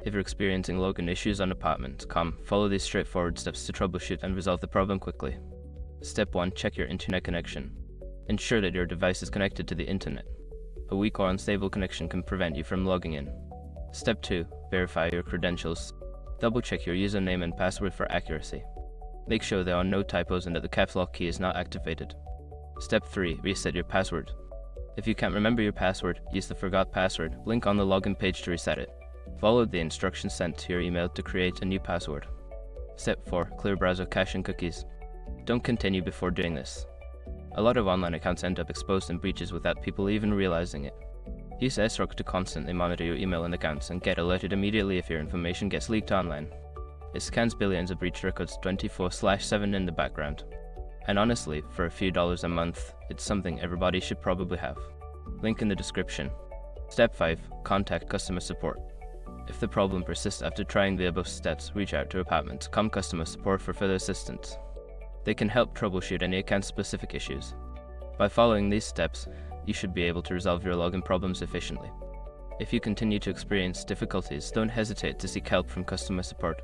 If you're experiencing login issues on Apartments.com, follow these straightforward steps to troubleshoot and resolve the problem quickly. Step 1. Check your internet connection. Ensure that your device is connected to the internet. A weak or unstable connection can prevent you from logging in. Step 2. Verify your credentials. Double-check your username and password for accuracy. Make sure there are no typos and that the caps lock key is not activated. Step 3. Reset your password. If you can't remember your password, use the Forgot Password link on the login page to reset it. Follow the instructions sent to your email to create a new password. Step 4. Clear browser cache and cookies. Don't continue before doing this. A lot of online accounts end up exposed in breaches without people even realizing it. Use SROC to constantly monitor your email and accounts and get alerted immediately if your information gets leaked online. It scans billions of breach records 24/7 in the background. And honestly, for a few dollars a month, it's something everybody should probably have. Link in the description. Step 5. Contact customer support. If the problem persists after trying the above steps, reach out to Apartments.com customer support for further assistance. They can help troubleshoot any account-specific issues. By following these steps, you should be able to resolve your login problems efficiently. If you continue to experience difficulties, don't hesitate to seek help from customer support.